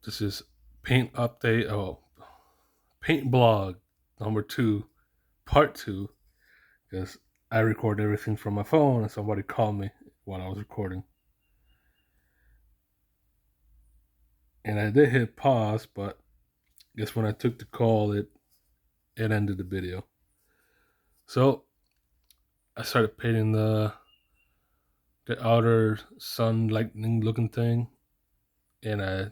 This is paint update. Oh, paint blog number 2, part 2. Because I record everything from my phone, and somebody called me while I was recording, and I did hit pause, but I guess when I took the call, it ended the video. So I started painting the outer sun lightning looking thing, and I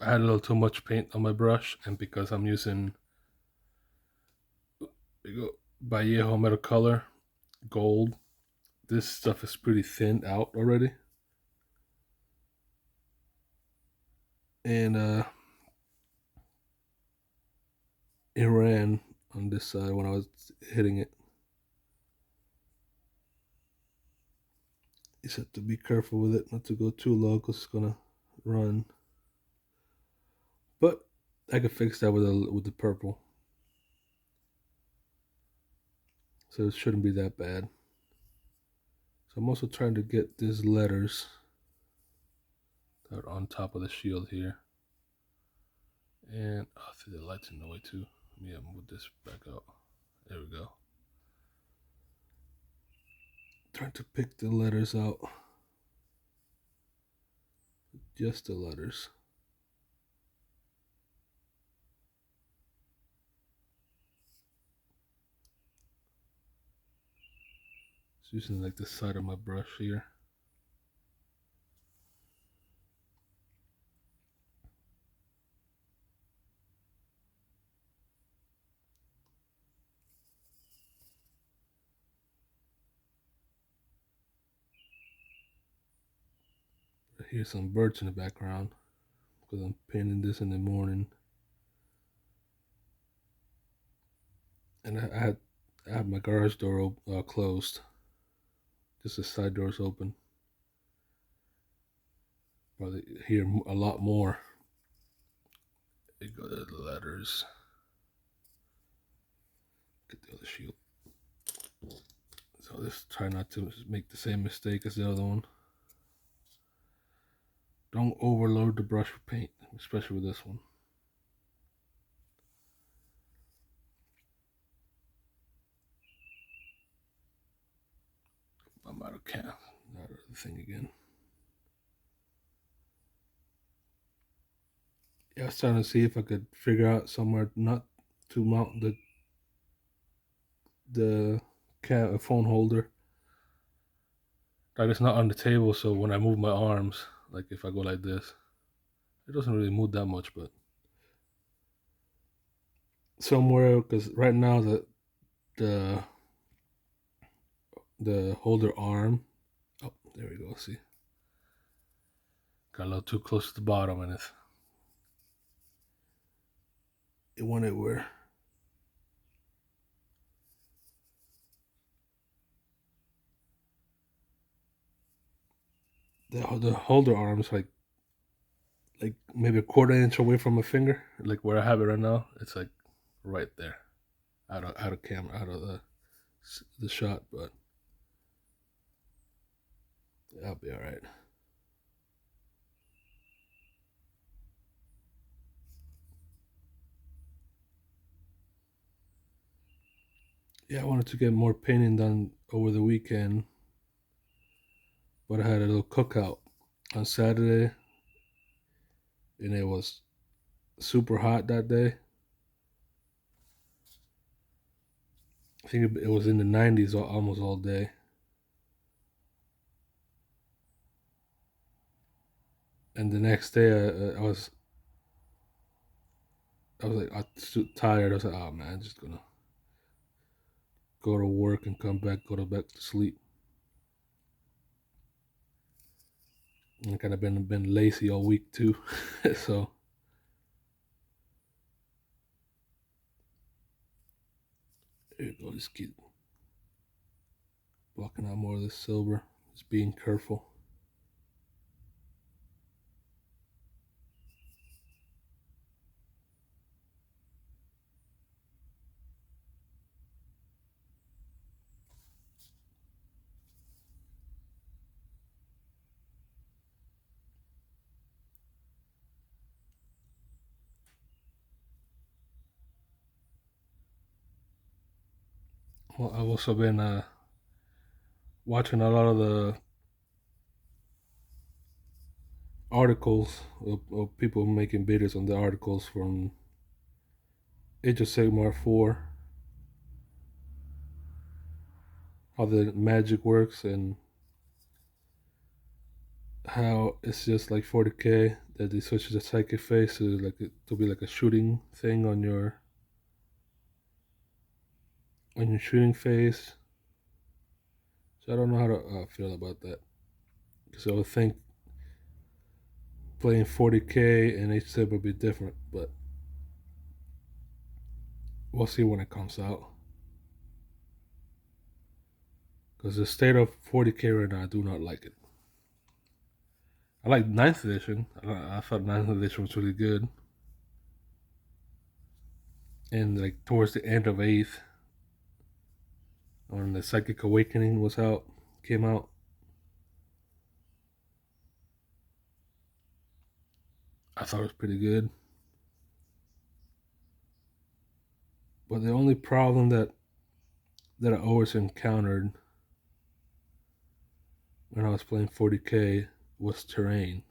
had a little too much paint on my brush, and because I'm using Vallejo Metal Color Gold, this stuff is pretty thinned out already. And it ran on this side when I was hitting it. You just have to be careful with it, not to go too low because it's gonna run. But I could fix that with the purple, so it shouldn't be that bad. So I'm also trying to get these letters that are on top of the shield here. And I see the light's in the way too. Let me move this back up. There we go. Trying to pick the letters out. Just the letters. Just using like the side of my brush here. I hear some birds in the background because I'm painting this in the morning. And I had my garage door closed. Just the side doors open. Probably hear a lot more. There you go, the letters. Get the other shield. So just try not to make the same mistake as the other one. Don't overload the brush with paint, especially with this one. I'm out of the thing again. Yeah, I was trying to see if I could figure out somewhere not to mount the phone holder. Like it's not on the table, so when I move my arms, like if I go like this, it doesn't really move that much, but somewhere, because right now the the holder arm, oh, there we go, see, got a little too close to the bottom, and it went everywhere. The holder arm is like maybe a quarter inch away from my finger, like where I have it right now. It's like right there, out of camera, out of the shot, but I'll be all right. Yeah, I wanted to get more painting done over the weekend, but I had a little cookout on Saturday, and it was super hot that day. I think it was in the 90s almost all day. And the next day, I was like, I was too tired. I was like, oh man, I'm just gonna go to work and come back, go to back to sleep. And I kind of been lazy all week too, so there you go. Just keep blocking out more of the silver. Just being careful. Well, I've also been watching a lot of the articles of people making videos on the articles from Age of Sigmar 4, how the magic works and how it's just like 40k that they switch the psychic phase to be like a shooting thing on your shooting phase. So I don't know how to feel about that, because I would think playing 40k and H7 would be different, but we'll see when it comes out. Because the state of 40k right now, I do not like it. I like 9th edition. I thought 9th edition was really good. And like towards the end of 8th, when the Psychic Awakening came out, I thought it was pretty good. But the only problem that I always encountered when I was playing 40k was terrain.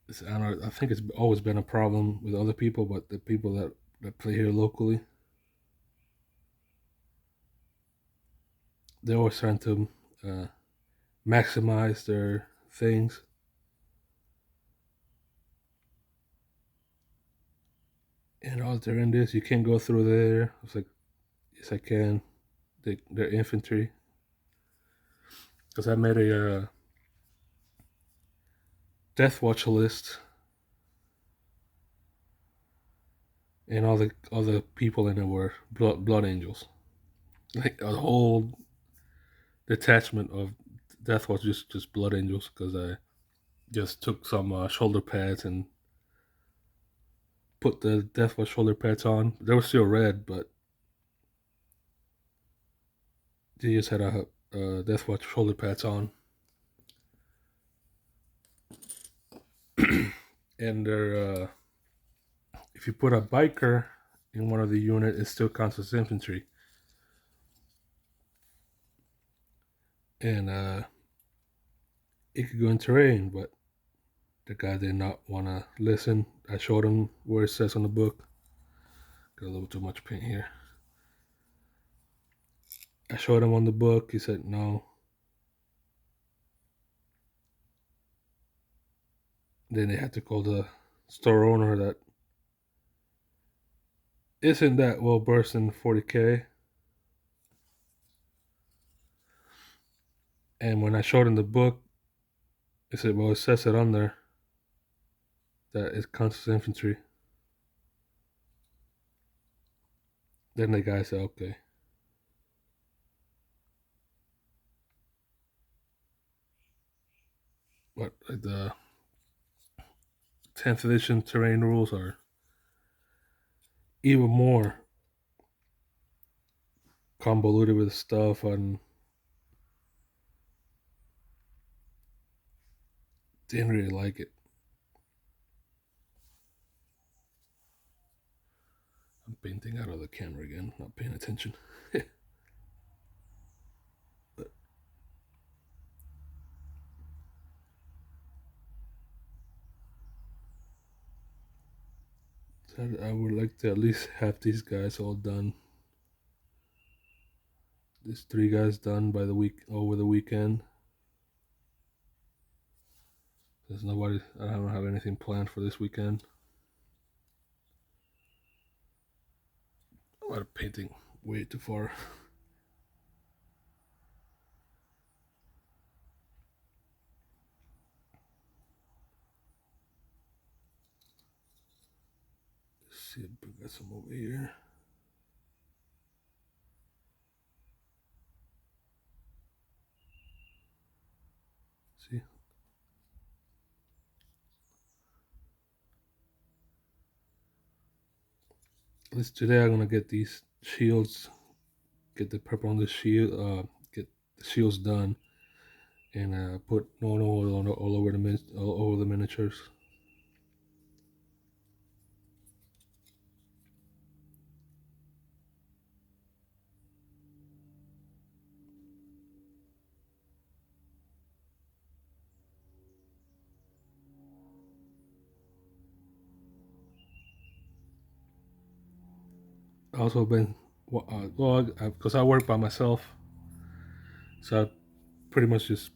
I think it's always been a problem with other people, but the people that play here locally, they're always trying to maximize their things. And all they're in this, you can't go through there. I was like, yes, I can. They're infantry. Because I made a Death Watch list, and all the people in it were blood angels. Like a whole detachment of Death Watch, just blood angels. Because I just took some shoulder pads and put the Death Watch shoulder pads on. They were still red, but they just had a Death Watch shoulder pads on. And they're if you put a biker in one of the unit, it still counts as infantry. And it could go in terrain, but the guy did not want to listen. I showed him where it says on the book. Got a little too much paint here. I showed him on the book. He said no. Then they had to call the store owner that isn't that well versed in 40k. And when I showed him the book, he said, well, it says it on there that it counts as infantry. Then the guy said, okay. But the 10th edition terrain rules are even more convoluted with stuff, and didn't really like it. I'm painting out of the camera again, not paying attention. But I would like to at least have these guys all done. These 3 guys done by over the weekend. I don't have anything planned for this weekend. I'm painting way too far. Let's see if we got some over here. See? At least today I'm gonna get these shields, get the purple on the shield, get the shields done, and put no oil all over the miniatures. also been well, because I work by myself, so I pretty much just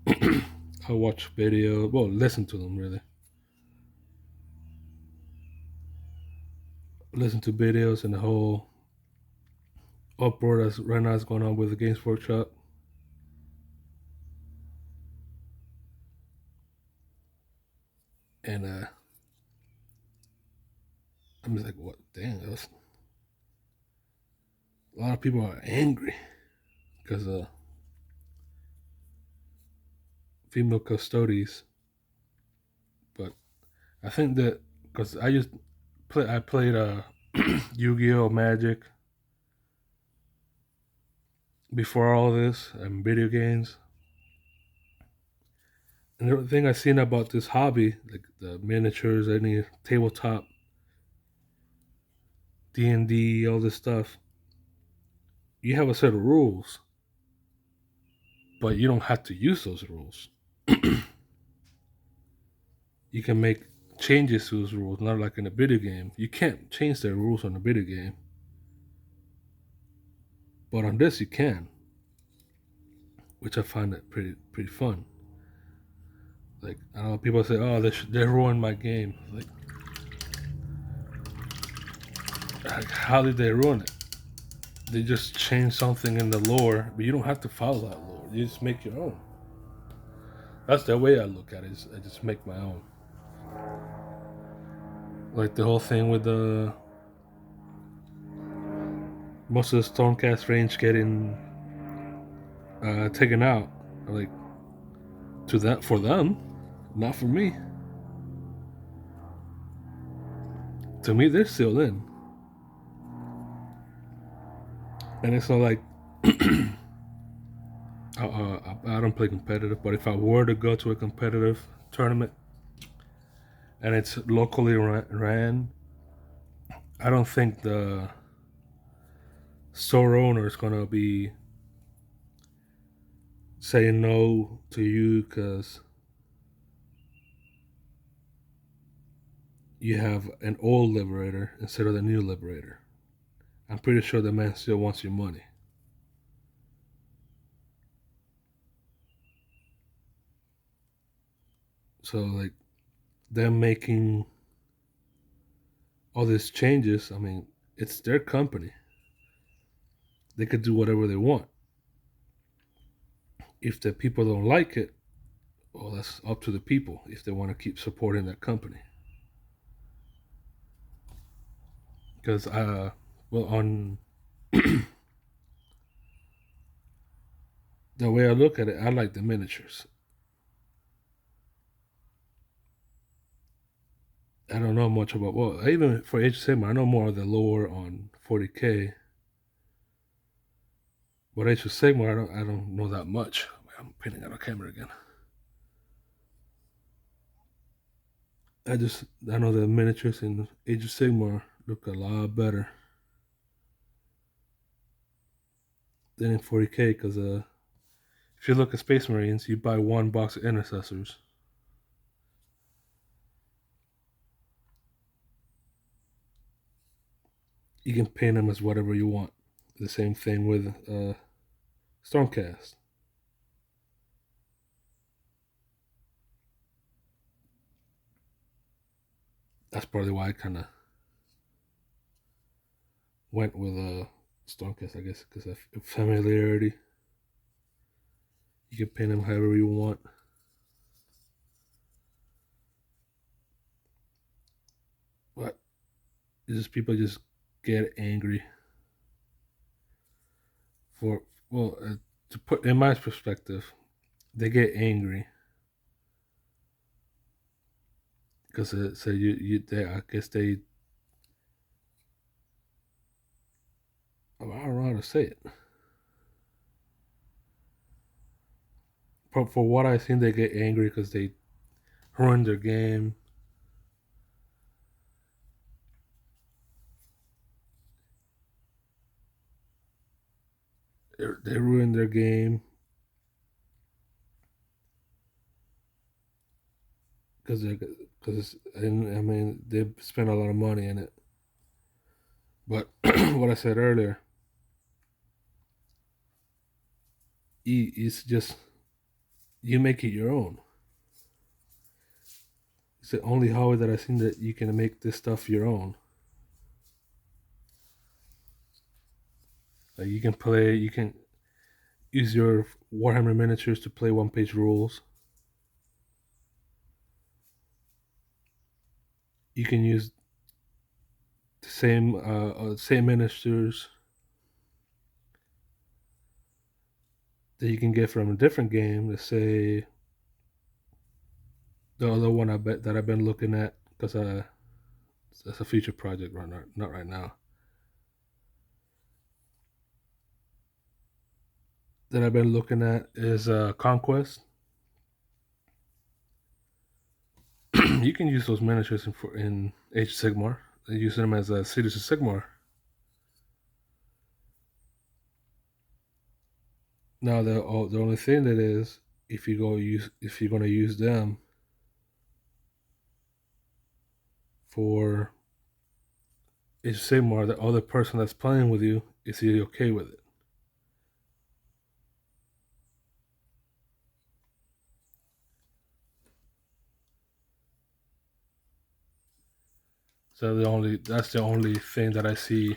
I watch video, well, listen to them really, listen to videos and the whole uproar that's right now is going on with the Games Workshop, and I'm just like, what? Dang, a lot of people are angry because female custodies, but I think that because I played Yu-Gi-Oh, Magic before all this and video games. And the thing I've seen about this hobby, like the miniatures, any tabletop, D&D, all this stuff, you have a set of rules, but you don't have to use those rules. You can make changes to those rules, not like in a video game. You can't change the rules on a video game, but on this you can, which I find it pretty fun. Like I don't know, people say, "Oh, they ruined my game." Like, how did they ruin it? They just changed something in the lore, but you don't have to follow that lore. You just make your own. That's the way I look at it. I just make my own. Like the whole thing with the most of the Stormcast range getting taken out. Like to that for them, not for me. To me, they're still in, and it's not like I don't play competitive. But if I were to go to a competitive tournament and it's locally ran, I don't think the store owner is gonna be saying no to you because you have an old liberator instead of the new liberator. I'm pretty sure the man still wants your money. So like them making all these changes, I mean, it's their company. They could do whatever they want. If the people don't like it, well, that's up to the people if they want to keep supporting that company. Because well, on the way I look at it, I like the miniatures. I don't know much about, well, even for Age of Sigmar, I know more of the lore on 40k. But Age of Sigmar, I don't know that much. I'm painting out a camera again. I know the miniatures in Age of Sigmar look a lot better than in 40k because if you look at Space Marines, you buy one box of intercessors. You can paint them as whatever you want. The same thing with Stormcast. That's probably why I kind of went with Stormcast, I guess, because of familiarity. You can paint them however you want. But people just get angry for, well, to put in my perspective, they get angry because so I guess they, I don't know how to say it. But for what I've seen, they get angry because they ruin their game. They ruin their game because I mean they spend a lot of money in it. But what I said earlier, it's just you make it your own. It's the only hobby that I've seen that you can make this stuff your own. Like you can use your Warhammer miniatures to play one-page rules. You can use the same miniatures that you can get from a different game. Let's say the other one I bet that I've been looking at because that's a future project right now, not right now. That I've been looking at is Conquest. You can use those miniatures in Age of Sigmar. They use them as a Cities of Sigmar. Now the only thing that is if you're gonna use them for Age of Sigmar, the other person that's playing with you is he okay with it? So that's the only thing that I see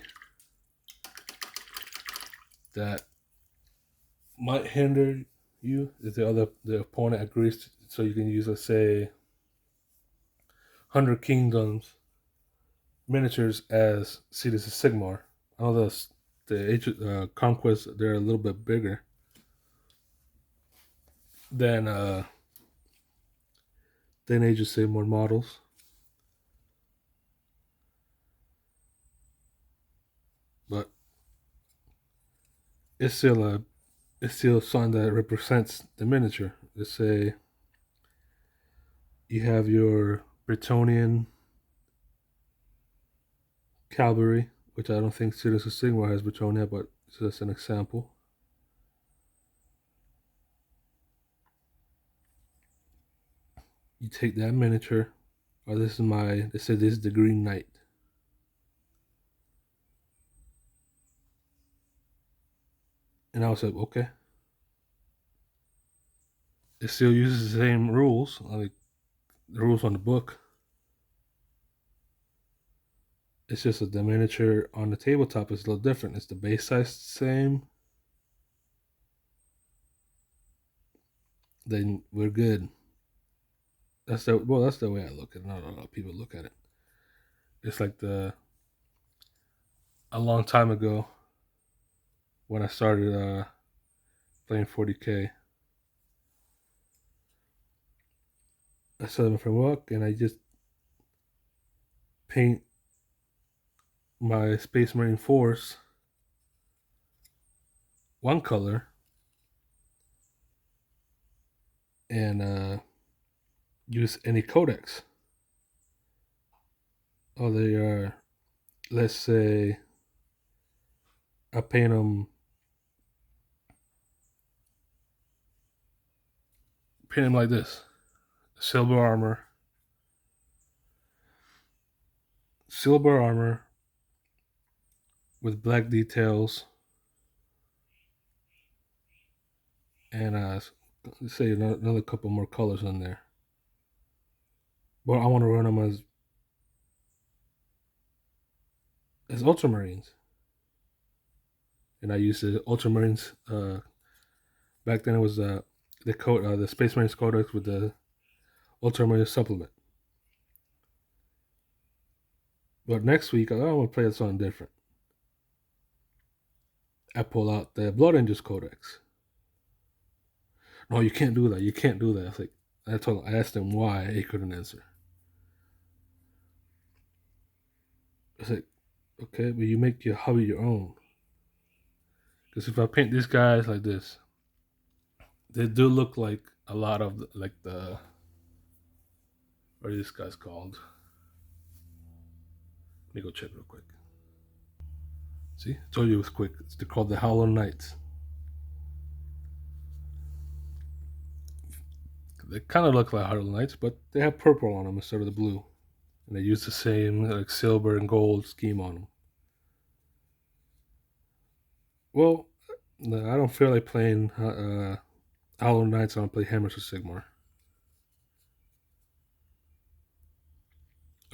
that might hinder you if the opponent agrees so you can use, let's say, 100 Kingdoms miniatures as Cities of Sigmar. I know the Age Conquest, they're a little bit bigger than Age of Sigmar models, but it's still something that represents the miniature. Let's say you have your Bretonian cavalry, which I don't think Cities of Sigmar has Bretonia, but it's just an example. You take that miniature, or they say this is the Green Knight. And I was like, okay. It still uses the same rules, like the rules on the book. It's just that the miniature on the tabletop is a little different. It's the base size the same. Then we're good. That's the way I look at it. Not a lot of people look at it. It's like a long time ago when I started playing 40K. I set them from work and I just paint my Space Marine Force one color and use any codex. Oh, they are, let's say, I paint them like this: silver armor with black details, and let's say another couple more colors on there. But I want to run them as Ultramarines, and I use the Ultramarines. Back then it was the Space Marines Codex with the Ultramarine supplement. But next week I want to play something different. I pull out the Blood Angels Codex. No, you can't do that. You can't do that. It's like I asked him why. He couldn't answer. It's like, okay, but you make your hobby your own. Because if I paint these guys like this, they do look like a lot of like the what are these guys called? Let me go check real quick. See, I told you it was quick. They're called the Hollow Knights. They kind of look like Hollow Knights, but they have purple on them instead of the blue, and they use the same like silver and gold scheme on them. Well, no, I don't feel like playing Hollow Knight, so I don't play Hammers of Sigmar.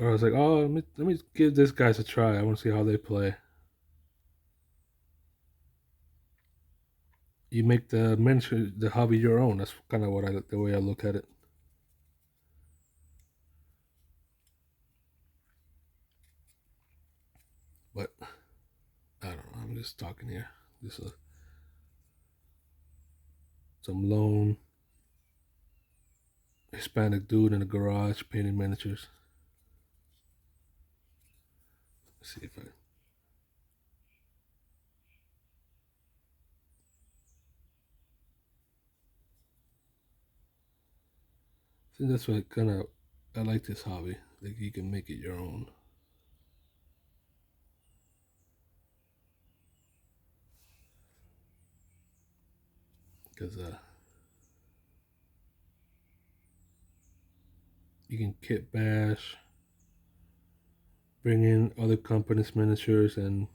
Or I was like, oh, let me give this guys a try. I want to see how they play. You make the miniature, the hobby your own. That's kind of the way I look at it. But I don't know. I'm just talking here. Just some lone Hispanic dude in a garage painting miniatures. Let's see if I think that's what I like this hobby. Like you can make it your own. Because you can kit bash, bring in other companies' miniatures and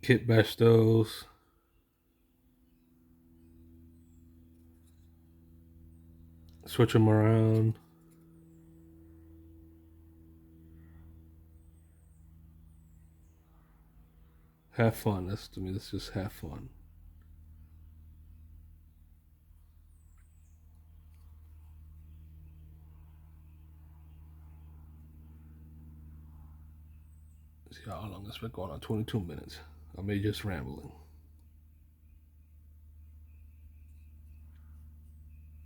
kit bash those. Switch them around. Have fun. That's to me. That's just have fun. See how long it's been going on. 22 minutes. I may just rambling.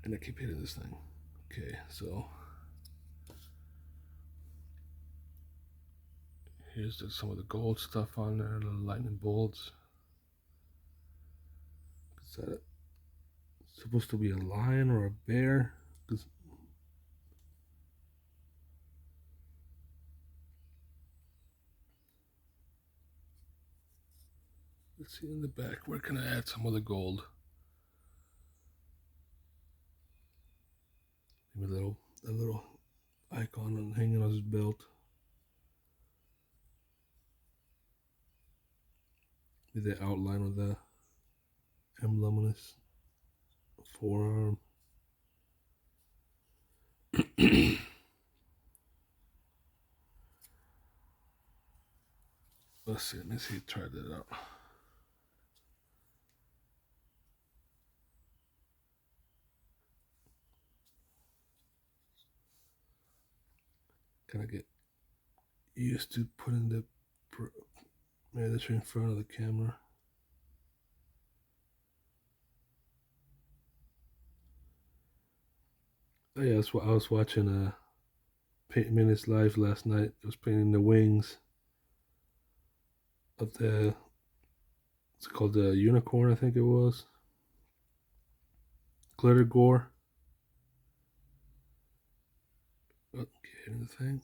And I keep hitting this thing. Okay, so here's some of the gold stuff on there. Little lightning bolts. Is that supposed to be a lion or a bear? Let's see in the back. Where can I add some of the gold? Maybe a little icon hanging on his belt. Maybe the outline of the emblem on his forearm. Let me see, try that out. Can I get used to putting the miniature in front of the camera? Oh yeah, I was watching Paint Minutes Live last night. I was painting the wings of it's called the unicorn, I think it was. Glitter gore. Okay, the thing.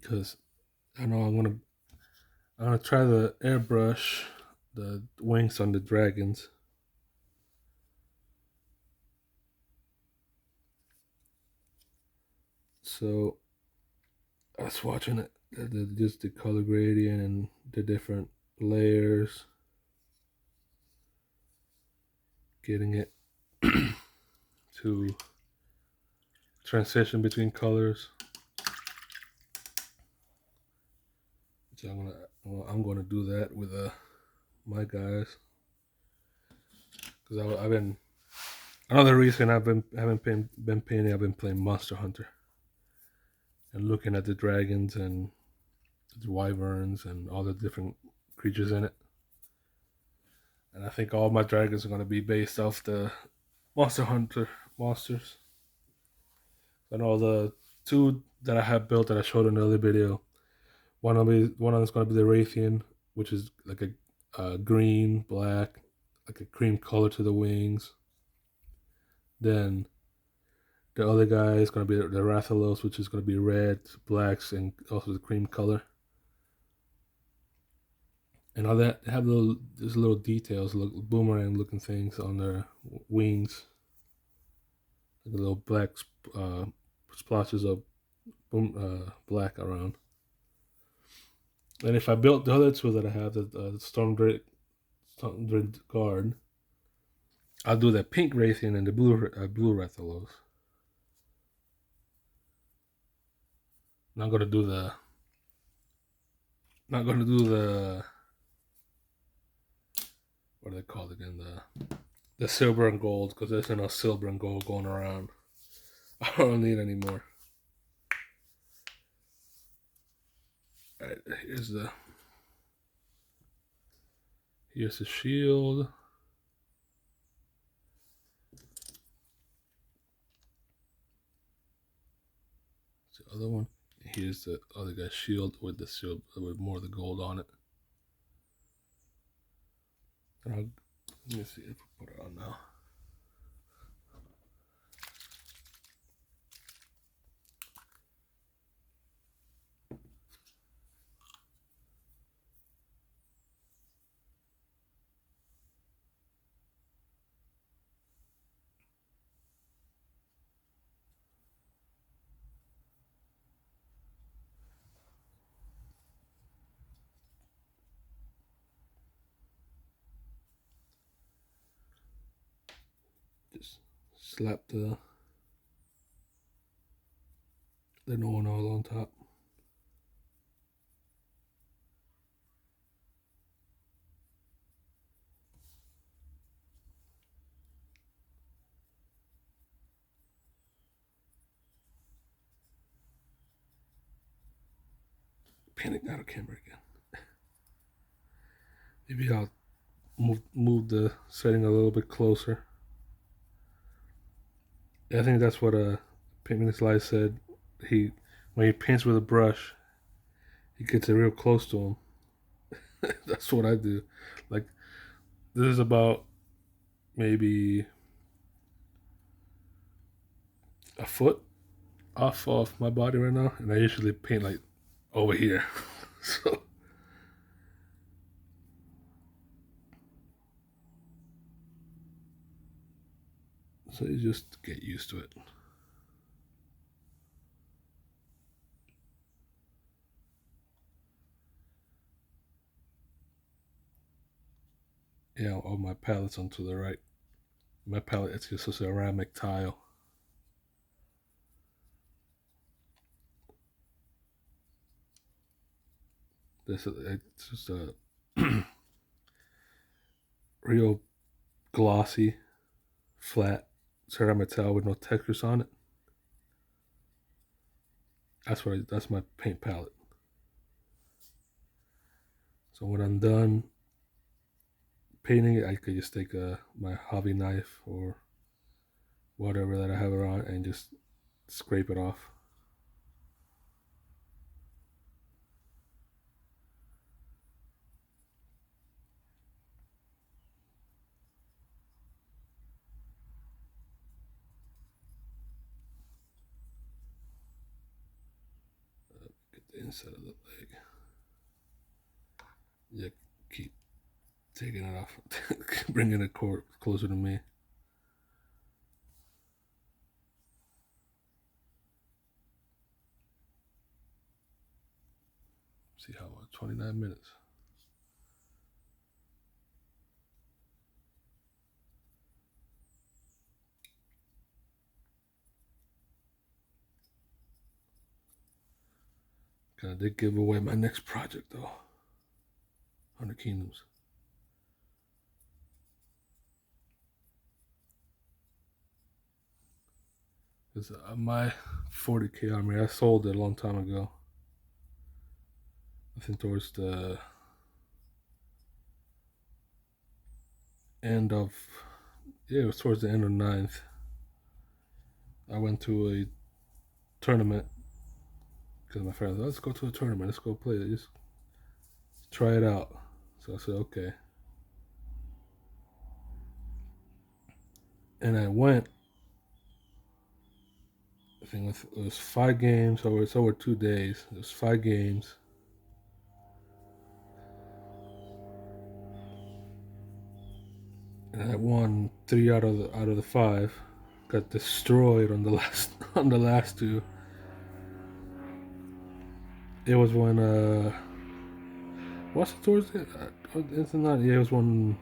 Because I know I'm gonna try the airbrush the wings on the dragons. So I was watching it, just the color gradient and the different layers, getting it to transition between colors. So I'm gonna do that with my guys because I've been another reason been painting. I've been playing Monster Hunter and looking at the dragons and the wyverns and all the different creatures in it. And I think all my dragons are going to be based off the Monster Hunter monsters. And all the two that I have built that I showed in the other video. One of them is going to be the Raytheon, which is like a green, black, like a cream color to the wings. Then the other guy is going to be the Rathalos, which is going to be red, blacks, and also the cream color. And all that have there's little details, boomerang looking things on their wings, like little black splotches of black around. And if I built the other two that I have, the Storm Dread Guard, I'll do the pink Raytheon and the blue Rathalos. Not gonna do the. Not gonna do the. What are they called again? The silver and gold, because there's enough silver and gold going around. I don't need any more. Alright, here's the shield. The other one. Here's the other guy's shield with the silver, with more of the gold on it. Let me see if I put it on now. Just slap the Northern oil on top. Panic out of camera again. Maybe I'll move the setting a little bit closer. I think that's what Paintman Slice said. When he paints with a brush, he gets it real close to him. That's what I do. Like, this is about maybe a foot off my body right now, and I usually paint like over here. So you just get used to it. Yeah, all my palettes onto the right. My palette, it's just a ceramic tile. It's just a real glossy, flat ceramic tile with no textures on it. That's my paint palette. So when I'm done painting it, I could just take my hobby knife or whatever that I have around and just scrape it off. Get the inside of the leg. Yeah, keep taking it off, bringing it closer to me. See how 29 minutes. Kind of did give away my next project though. 100 Kingdoms. Because my 40K army, I sold it a long time ago. I think towards the end of, it was towards the end of 9th. I went to a tournament because my friend said, let's go to a tournament, let's go play it, just try it out. So I said, okay. And I went. I think it was 5 games, it's over 2 days. It was 5 games. And I won 3 out of the 5. Got destroyed on the last 2. It was when what's it towards it? It's not. Yeah, it was when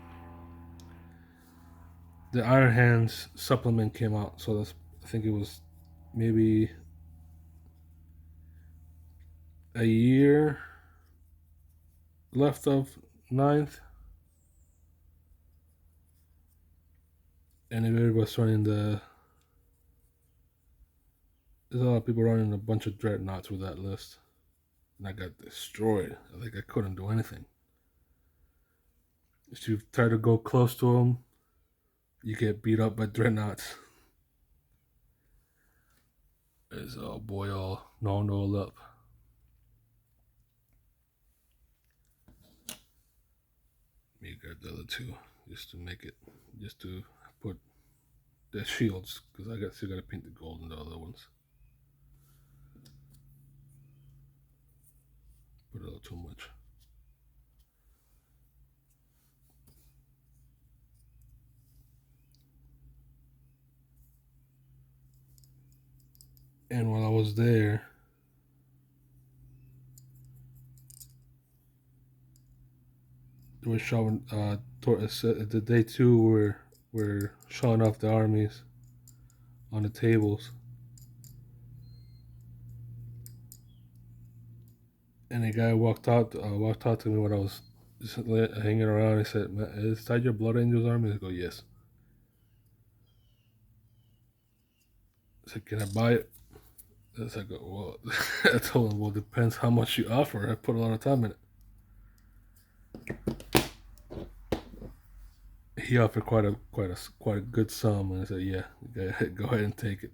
the Iron Hands supplement came out. So that's, I think it was maybe a year left of ninth, and everybody was running the. There's a lot of people running a bunch of dreadnoughts with that list, and I got destroyed. I think I couldn't do anything. If you try to go close to them, you get beat up by dreadnoughts. It's oh boy, all no up. Me got the other two just to make it, just to put the shields because I still got to paint the gold in the other ones. Put a little too much. And while I was there, they were showing the day two we're showing off the armies on the tables. And a guy walked out to me when I was just hanging around. He said, "Is that your Blood Angels army?" I go, "Yes." I said, "Can I buy it?" I said, "Well," I told him, "Well, depends how much you offer. I put a lot of time in it." He offered quite a good sum, and I said, "Yeah, go ahead and take it."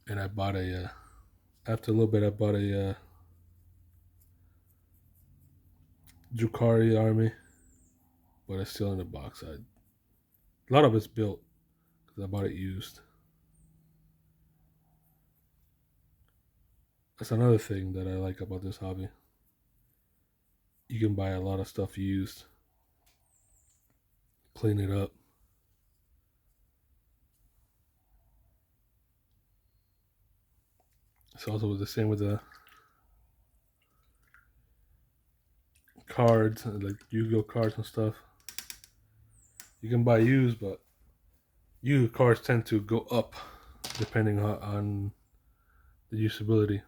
And I bought a. After a little bit, I bought a Drukari army, but it's still in the box. A lot of it's built because I bought it used. That's another thing that I like about this hobby. You can buy a lot of stuff used, clean it up. It's also the same with the cards, like Yu-Gi-Oh cards and stuff. You can buy used, but Yu-Gi-Oh cards tend to go up depending on the usability.